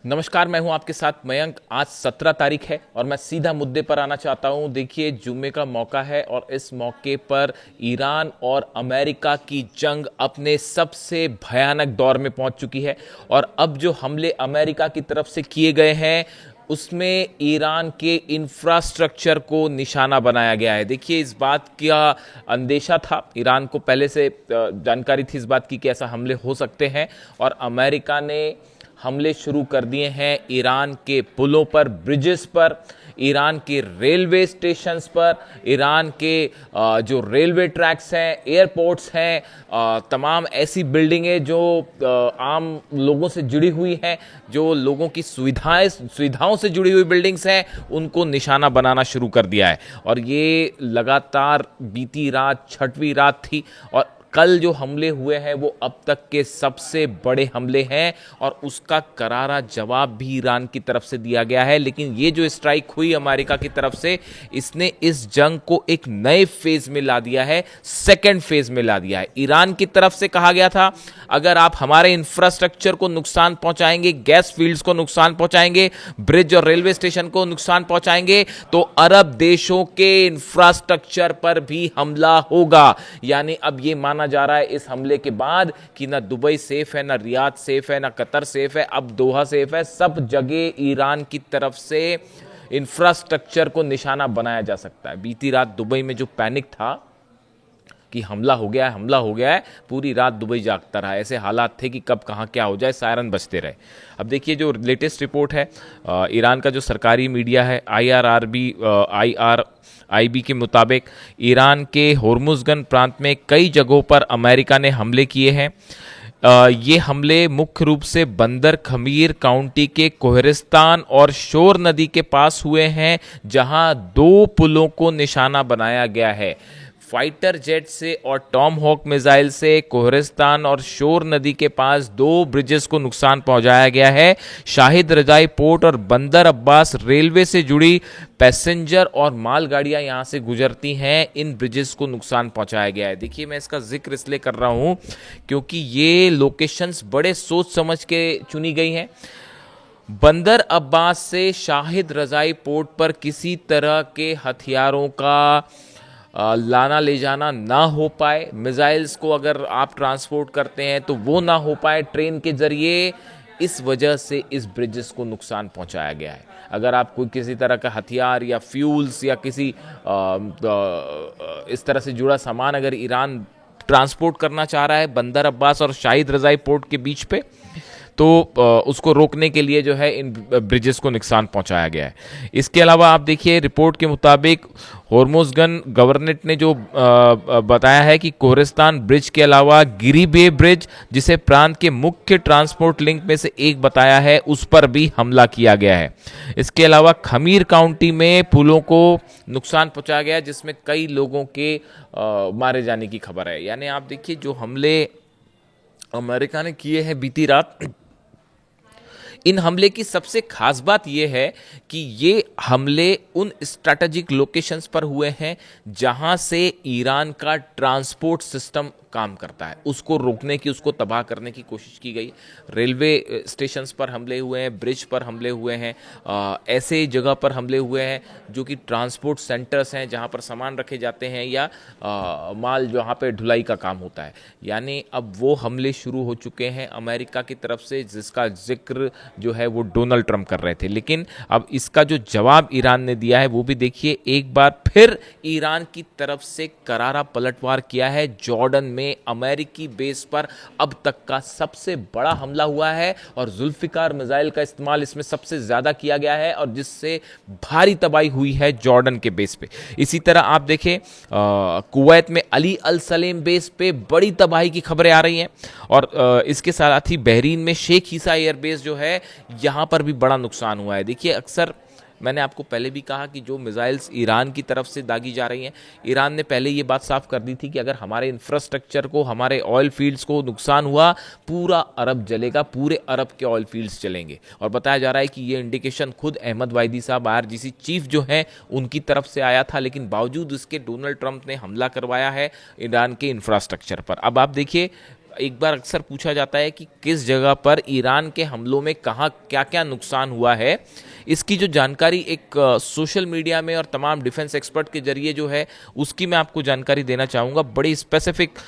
नमस्कार, मैं हूं आपके साथ मयंक। आज 17 तारीख है और मैं सीधा मुद्दे पर आना चाहता हूं। देखिए, जुम्मे का मौका है और इस मौके पर ईरान और अमेरिका की जंग अपने सबसे भयानक दौर में पहुंच चुकी है। और अब जो हमले अमेरिका की तरफ से किए गए हैं उसमें ईरान के इंफ्रास्ट्रक्चर को निशाना बनाया गया है। देखिए, इस बात का अंदेशा था, ईरान को पहले से जानकारी थी इस बात की कि ऐसा हमले हो सकते हैं। और अमेरिका ने हमले शुरू कर दिए हैं ईरान के पुलों पर, ब्रिजेस पर, ईरान के रेलवे स्टेशंस पर, ईरान के जो रेलवे ट्रैक्स हैं, एयरपोर्ट्स हैं, तमाम ऐसी बिल्डिंगें जो आम लोगों से जुड़ी हुई हैं, जो लोगों की सुविधाओं से जुड़ी हुई बिल्डिंग्स हैं, उनको निशाना बनाना शुरू कर दिया है। और ये लगातार बीती रात छठवीं रात थी और कल जो हमले हुए हैं वो अब तक के सबसे बड़े हमले हैं और उसका करारा जवाब भी ईरान की तरफ से दिया गया है। लेकिन ये जो स्ट्राइक हुई अमेरिका की तरफ से, इसने इस जंग को एक नए फेज में ला दिया है, सेकेंड फेज में ला दिया है। ईरान की तरफ से कहा गया था, अगर आप हमारे इंफ्रास्ट्रक्चर को नुकसान पहुंचाएंगे, गैस फील्ड्स को नुकसान पहुंचाएंगे, ब्रिज और रेलवे स्टेशन को नुकसान पहुंचाएंगे, तो अरब देशों के इंफ्रास्ट्रक्चर पर भी हमला होगा। यानी अब ये माना जा रहा है इस हमले के बाद कि ना दुबई सेफ है, ना रियाद सेफ है, ना कतर सेफ है, अब दोहा सेफ है। सब जगह ईरान की तरफ से इंफ्रास्ट्रक्चर को निशाना बनाया जा सकता है। बीती रात दुबई में जो पैनिक था कि हमला हो गया है, हमला हो गया है, पूरी रात दुबई जागता रहा। ऐसे हालात थे कि कब कहाँ क्या हो जाए, सायरन बजते रहे। अब देखिए, जो लेटेस्ट रिपोर्ट है ईरान का जो सरकारी मीडिया है IRIB के मुताबिक, ईरान के होर्मुजगन प्रांत में कई जगहों पर अमेरिका ने हमले किए हैं। ये हमले मुख्य रूप से बंदर खमीर काउंटी के कोहरिस्तान और शोर नदी के पास हुए हैं, जहां 2 पुलों को निशाना बनाया गया है। फाइटर जेट से और टॉम हॉक मिसाइल से कोहरिस्तान और शोर नदी के पास 2 ब्रिजेस को नुकसान पहुंचाया गया है। शाहिद रजाई पोर्ट और बंदर अब्बास रेलवे से जुड़ी पैसेंजर और मालगाड़ियां यहां से गुजरती हैं, इन ब्रिजेस को नुकसान पहुंचाया गया है। देखिए, मैं इसका जिक्र इसलिए कर रहा हूं क्योंकि ये लोकेशंस बड़े सोच समझ के चुनी गई हैं। बंदर अब्बास से शाहिद रजाई पोर्ट पर किसी तरह के हथियारों का लाना ले जाना ना हो पाए, मिसाइल्स को अगर आप ट्रांसपोर्ट करते हैं तो वो ना हो पाए ट्रेन के जरिए, इस वजह से इस ब्रिजेस को नुकसान पहुंचाया गया है। अगर आप कोई किसी तरह का हथियार या फ्यूल्स या किसी इस तरह से जुड़ा सामान अगर ईरान ट्रांसपोर्ट करना चाह रहा है बंदर अब्बास और शाहिद रजाई पोर्ट के बीच पे, तो उसको रोकने के लिए जो है इन ब्रिजेस को नुकसान पहुंचाया गया है। इसके अलावा आप देखिए, रिपोर्ट के मुताबिक होर्मुजगन गवर्नमेंट ने जो बताया है कि कोहरिस्तान ब्रिज के अलावा गिरी बे ब्रिज, जिसे प्रांत के मुख्य ट्रांसपोर्ट लिंक में से एक बताया है, उस पर भी हमला किया गया है। इसके अलावा खमीर काउंटी में पुलों को नुकसान पहुंचाया गया, जिसमें कई लोगों के मारे जाने की खबर है। यानी आप देखिए, जो हमले अमेरिका ने किए हैं बीती रात, इन हमले की सबसे खास बात यह है कि ये हमले उन स्ट्रैटेजिक लोकेशंस पर हुए हैं जहां से ईरान का ट्रांसपोर्ट सिस्टम काम करता है, उसको रोकने की, उसको तबाह करने की कोशिश की गई। रेलवे स्टेशंस पर हमले हुए हैं, ब्रिज पर हमले हुए हैं, ऐसे जगह पर हमले हुए हैं जो कि ट्रांसपोर्ट सेंटर्स हैं जहां पर सामान रखे जाते हैं या माल जहां पे ढुलाई का काम होता है। यानी अब वो हमले शुरू हो चुके हैं अमेरिका की तरफ से, जिसका जिक्र जो है वो डोनाल्ड ट्रंप कर रहे थे। लेकिन अब इसका जो जवाब ईरान ने दिया है वो भी देखिए, एक बार फिर ईरान की तरफ से करारा पलटवार किया है। जॉर्डन में अमेरिकी बेस पर अब तक का सबसे बड़ा हमला हुआ है और जुल्फिकार मिसाइल का इस्तेमाल इसमें सबसे ज्यादा किया गया है और जिससे भारी तबाही हुई है जॉर्डन के बेस पे। इसी तरह आप देखें, कुवैत में अली अल सलेम बेस पे बड़ी तबाही की खबरें आ रही हैं और इसके साथ ही बहरीन में शेख ईसा एयरबेस जो है, यहां पर भी बड़ा नुकसान हुआ है। देखिए, अक्सर मैंने आपको पहले भी कहा कि जो मिसाइल्स ईरान की तरफ से दागी जा रही हैं, ईरान ने पहले ये बात साफ कर दी थी कि अगर हमारे इंफ्रास्ट्रक्चर को, हमारे ऑयल फील्ड्स को नुकसान हुआ, पूरा अरब जलेगा, पूरे अरब के ऑयल फील्ड्स चलेंगे। और बताया जा रहा है कि ये इंडिकेशन खुद अहमद वाइदी साहब, IRGC चीफ जो हैं, उनकी तरफ से आया था। लेकिन बावजूद इसके डोनाल्ड ट्रंप ने हमला करवाया है ईरान के इंफ्रास्ट्रक्चर पर। अब आप देखिए, एक बार अक्सर पूछा जाता है कि किस जगह पर ईरान के हमलों में कहाँ क्या क्या नुकसान हुआ है, इसकी जो जानकारी एक सोशल मीडिया में और तमाम डिफेंस एक्सपर्ट के जरिए जो है उसकी मैं आपको जानकारी देना चाहूँगा। बड़ी स्पेसिफिक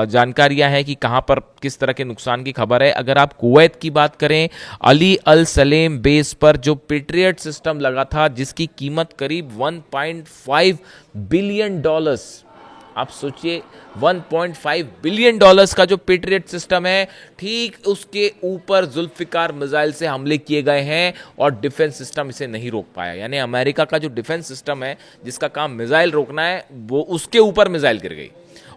जानकारियाँ हैं कि कहाँ पर किस तरह के नुकसान की खबर है। अगर आप कुवैत की बात करें, अली अल सलेम बेस पर जो पेट्रियट सिस्टम लगा था जिसकी कीमत करीब 1.5 बिलियन डॉलर्स, आप सोचिए 1.5 बिलियन डॉलर्स का जो पेट्रियट सिस्टम है, ठीक उसके ऊपर जुल्फिकार मिसाइल से हमले किए गए हैं और डिफेंस सिस्टम इसे नहीं रोक पाया। यानी अमेरिका का जो डिफेंस सिस्टम है जिसका काम मिसाइल रोकना है, वो उसके ऊपर मिसाइल गिर गई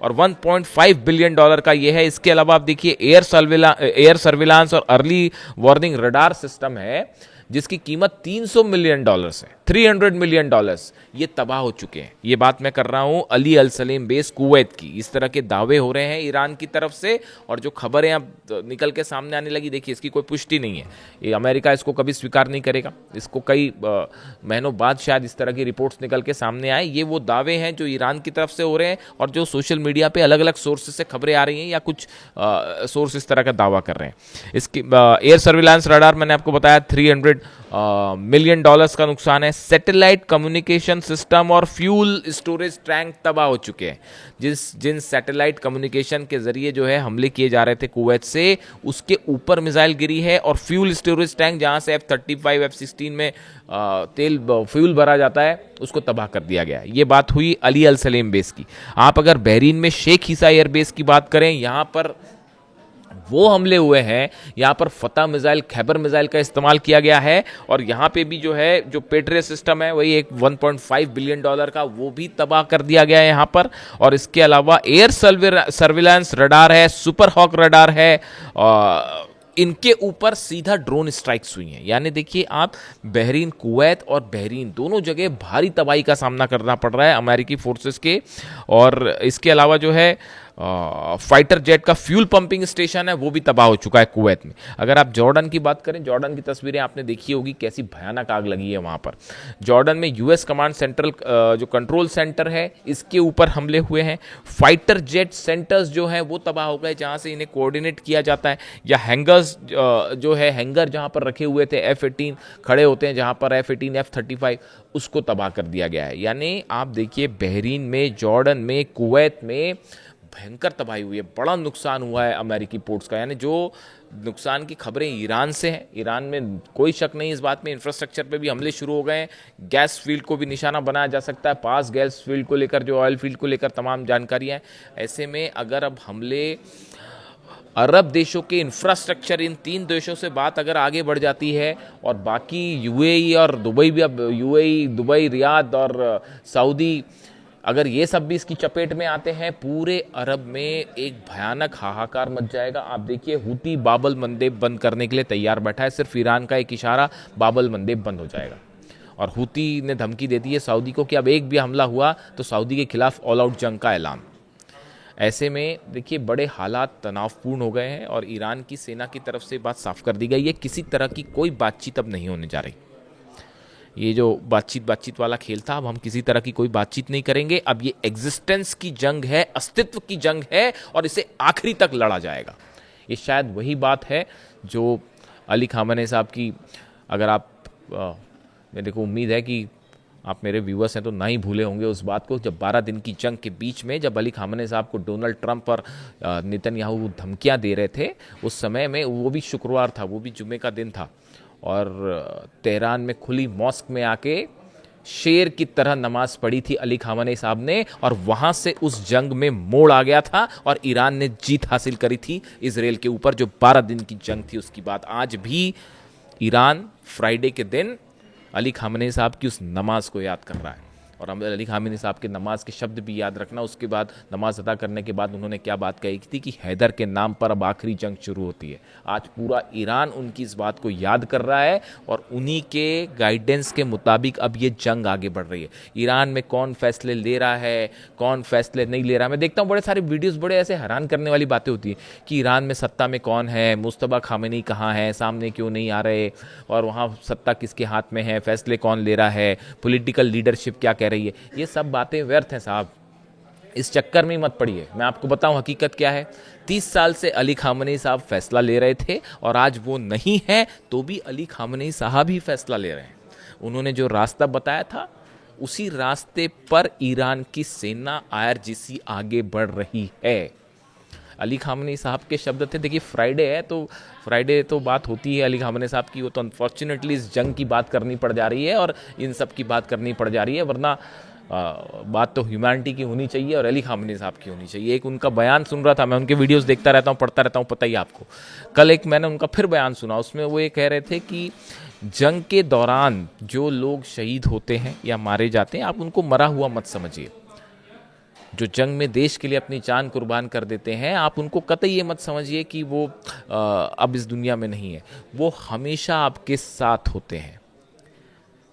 और 1.5 बिलियन डॉलर का ये है। इसके अलावा आप देखिए एयर सर्विलांस और अर्ली वार्निंग रडार सिस्टम है जिसकी कीमत 300 मिलियन डॉलर्स है, 300 मिलियन डॉलर्स, ये तबाह हो चुके हैं। ये बात मैं कर रहा हूं अली अल सलेम बेस कुवैत की। इस तरह के दावे हो रहे हैं ईरान की तरफ से और जो खबरें अब निकल के सामने आने लगी, देखिए इसकी कोई पुष्टि नहीं है। ये अमेरिका इसको कभी स्वीकार नहीं करेगा। इसको कई महीनों बाद शायद इस तरह की रिपोर्ट्स निकल के सामने आए। ये वो दावे हैं जो ईरान की तरफ से हो रहे हैं और जो सोशल मीडिया पे अलग अलग सोर्सेज से खबरें आ रही हैं या कुछ सोर्स इस तरह का दावा कर रहे हैं। इसकी एयर सर्विलांस रडार मैंने आपको बताया 300 मिलियन डॉलर्स का नुकसान है। सैटेलाइट कम्युनिकेशन सिस्टम और फ्यूल स्टोरेज टैंक तबाह हो चुके हैं। जिन सैटेलाइट कम्युनिकेशन के जरिए जो है हमले किए जा रहे थे कुवैत से, उसके ऊपर मिसाइल गिरी है और फ्यूल स्टोरेज टैंक जहां से F-35 F-16 में फ्यूल भरा जाता है उसको तबाह कर दिया गया। ये बात हुई अली अल सलेम बेस की। आप अगर बहरीन में शेख ईसा एयरबेस की बात करें, यहां पर वो हमले हुए हैं, यहाँ पर फतह मिसाइल, खैबर मिसाइल का इस्तेमाल किया गया है और यहाँ पे भी जो है जो पेट्रियट सिस्टम है वही एक 1.5 बिलियन डॉलर का, वो भी तबाह कर दिया गया है यहाँ पर। और इसके अलावा एयर सर्विलांस रडार है, सुपर हॉक रडार है, इनके ऊपर सीधा ड्रोन स्ट्राइक्स हुई हैं। यानी देखिए आप, बहरीन, कुवैत और बहरीन दोनों जगह भारी तबाही का सामना करना पड़ रहा है अमेरिकी फोर्सेस के। और इसके अलावा जो है फाइटर जेट का फ्यूल पंपिंग स्टेशन है वो भी तबाह हो चुका है कुवैत में। अगर आप जॉर्डन की बात करें, जॉर्डन की तस्वीरें आपने देखी होगी, कैसी भयानक आग लगी है वहाँ पर। जॉर्डन में यूएस कमांड सेंट्रल जो कंट्रोल सेंटर है इसके ऊपर हमले हुए हैं। फाइटर जेट सेंटर्स जो हैं वो तबाह हो गए जहाँ से इन्हें कोऑर्डिनेट किया जाता है, या हैंगर्स जो है हैंगर जहाँ पर रखे हुए थे F-18 खड़े होते हैं जहाँ पर F-18 F-35, उसको तबाह कर दिया गया है। यानी आप देखिए बहरीन में, जॉर्डन में, कुवैत में भयंकर तबाही हुई है, बड़ा नुकसान हुआ है अमेरिकी पोर्ट्स का। यानी जो नुकसान की खबरें ईरान से हैं, ईरान में कोई शक नहीं इस बात में, इंफ्रास्ट्रक्चर पे भी हमले शुरू हो गए हैं। गैस फील्ड को भी निशाना बनाया जा सकता है, पास गैस फील्ड को लेकर, जो ऑयल फील्ड को लेकर तमाम जानकारियां हैं। ऐसे में अगर अब हमले अरब देशों के इंफ्रास्ट्रक्चर, इन 3 देशों से बात अगर आगे बढ़ जाती है और बाकी यूएई और दुबई भी, अब यूएई, दुबई, रियाद और सऊदी, अगर ये सब भी इसकी चपेट में आते हैं, पूरे अरब में एक भयानक हाहाकार मच जाएगा। आप देखिए हूती बाबल मंदेब बंद करने के लिए तैयार बैठा है, सिर्फ ईरान का एक इशारा, बाबल मंदेब बंद हो जाएगा। और हूती ने धमकी दे दी है सऊदी को कि अब एक भी हमला हुआ तो सऊदी के खिलाफ ऑल आउट जंग का ऐलान। ऐसे में देखिए बड़े हालात तनावपूर्ण हो गए हैं और ईरान की सेना की तरफ से बात साफ कर दी गई है, किसी तरह की कोई बातचीत अब नहीं होने जा रही। ये जो बातचीत वाला खेल था, अब हम किसी तरह की कोई बातचीत नहीं करेंगे। अब ये एग्जिस्टेंस की जंग है, अस्तित्व की जंग है और इसे आखिरी तक लड़ा जाएगा। ये शायद वही बात है जो अली खामनेई साहब की, अगर आप मेरे को उम्मीद है कि आप मेरे व्यूअर्स हैं तो ना ही भूले होंगे उस बात को, जब 12 दिन की जंग के बीच में जब अली खामनेई साहब को डोनाल्ड ट्रंप और नेतन्याहू धमकियां दे रहे थे, उस समय में वो भी शुक्रवार था, वो भी जुमे का दिन था, और तेहरान में खुली मॉस्क में आके शेर की तरह नमाज पढ़ी थी अली खामनेई साहब ने, और वहां से उस जंग में मोड़ आ गया था और ईरान ने जीत हासिल करी थी इजराइल के ऊपर। जो 12 दिन की जंग थी उसकी बात आज भी ईरान फ्राइडे के दिन अली खामनेई साहब की उस नमाज को याद कर रहा है। और हम अली खामनेई साहब के नमाज के शब्द भी याद रखना। उसके बाद नमाज अदा करने के बाद उन्होंने क्या बात कही थी कि हैदर के नाम पर अब आखिरी जंग शुरू होती है। आज पूरा ईरान उनकी इस बात को याद कर रहा है और उन्हीं के गाइडेंस के मुताबिक अब ये जंग आगे बढ़ रही है। ईरान में कौन फैसले ले रहा है, कौन फैसले नहीं ले रहा है, मैं देखता हूँ बड़े सारे वीडियोस, बड़े ऐसे हैरान करने वाली बातें होती है कि ईरान में सत्ता में कौन है, मुस्तफा खामेनी कहाँ है, सामने क्यों नहीं आ रहे, और वहाँ सत्ता किसके हाथ में है, फैसले कौन ले रहा है, पॉलिटिकल लीडरशिप क्या कह रही है। ये सब बातें व्यर्थ हैं साहब। इस चक्कर में मत पड़िए। मैं आपको बताऊं हकीकत क्या है। 30 साल से अली खामनेई साहब फैसला ले रहे थे और आज वो नहीं है तो भी अली खामनेई साहब ही फैसला ले रहे हैं। उन्होंने जो रास्ता बताया था उसी रास्ते पर ईरान की सेना IRGC आगे बढ़ रही है। अली खामनेई साहब के शब्द थे। देखिए फ्राइडे है तो फ्राइडे तो बात होती है अली खामनेई साहब की, वो तो अनफॉर्चुनेटली इस जंग की बात करनी पड़ जा रही है और इन सब की बात करनी पड़ जा रही है, वरना बात तो ह्यूमैनिटी की होनी चाहिए और अली खामनेई साहब की होनी चाहिए। एक उनका बयान सुन रहा था, मैं उनके वीडियोस देखता रहता हूँ, पढ़ता रहता हूँ, पता ही आपको। कल एक मैंने उनका फिर बयान सुना, उसमें वो ये कह रहे थे कि जंग के दौरान जो लोग शहीद होते हैं या मारे जाते हैं आप उनको मरा हुआ मत समझिए। जो जंग में देश के लिए अपनी जान कुर्बान कर देते हैं आप उनको कतई ये मत समझिए कि वो अब इस दुनिया में नहीं है। वो हमेशा आपके साथ होते हैं,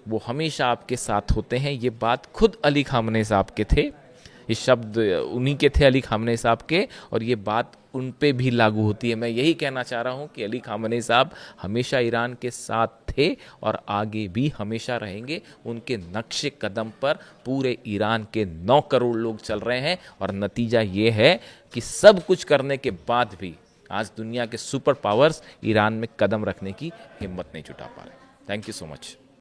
वो हमेशा आपके साथ होते हैं। ये बात खुद अली खामनेई साहब के थे, ये शब्द उन्हीं के थे अली खामनेई साहब के, और ये बात उन पे भी लागू होती है। मैं यही कहना चाह रहा हूँ कि अली खामनेई साहब हमेशा ईरान के साथ थे और आगे भी हमेशा रहेंगे। उनके नक्शे कदम पर पूरे ईरान के 9 करोड़ लोग चल रहे हैं और नतीजा ये है कि सब कुछ करने के बाद भी आज दुनिया के सुपर पावर्स ईरान में कदम रखने की हिम्मत नहीं जुटा पा रहे। Thank you so much.